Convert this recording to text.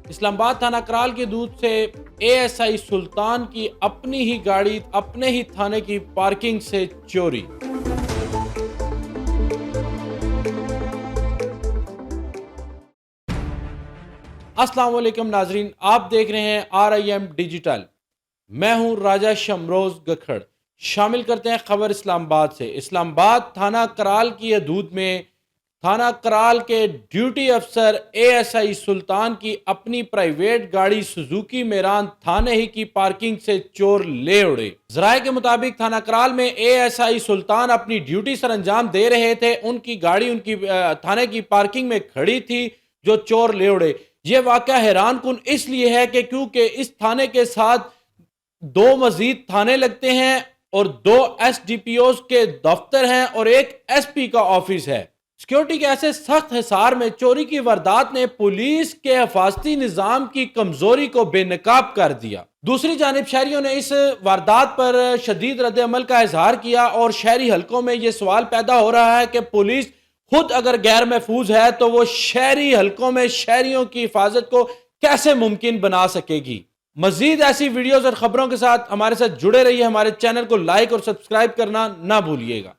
اسلام آباد تھانہ کرال کی حدود سے اے ایس آئی سلطان کی اپنی ہی گاڑی اپنے ہی تھانے کی پارکنگ سے چوری۔ السلام علیکم ناظرین، آپ دیکھ رہے ہیں RIM ڈیجیٹل۔ میں ہوں راجہ شمروز گکھڑ۔ شامل کرتے ہیں خبر اسلام آباد سے۔ اسلام آباد تھانہ کرال کی حدود میں تھانہ کرال کے ڈیوٹی افسر اے ایس آئی سلطان کی اپنی پرائیویٹ گاڑی سوزوکی میران تھانے ہی کی پارکنگ سے چور لے اڑے۔ ذرائع کے مطابق تھانہ کرال میں اے ایس آئی سلطان اپنی ڈیوٹی سر انجام دے رہے تھے، ان کی گاڑی ان کی تھانے کی پارکنگ میں کھڑی تھی جو چور لے اڑے۔ یہ واقعہ حیران کن اس لیے ہے کہ کیونکہ اس تھانے کے ساتھ 2 مزید تھانے لگتے ہیں اور 2 SDPOs کے دفتر ہیں اور ایک SP کا آفس ہے۔ سیکیورٹی کے ایسے سخت حصار میں چوری کی واردات نے پولیس کے حفاظتی نظام کی کمزوری کو بے نقاب کر دیا۔ دوسری جانب شہریوں نے اس واردات پر شدید رد عمل کا اظہار کیا اور شہری حلقوں میں یہ سوال پیدا ہو رہا ہے کہ پولیس خود اگر غیر محفوظ ہے تو وہ شہری حلقوں میں شہریوں کی حفاظت کو کیسے ممکن بنا سکے گی۔ مزید ایسی ویڈیوز اور خبروں کے ساتھ ہمارے ساتھ جڑے رہیے، ہمارے چینل کو لائک اور سبسکرائب کرنا نہ بھولیے گا۔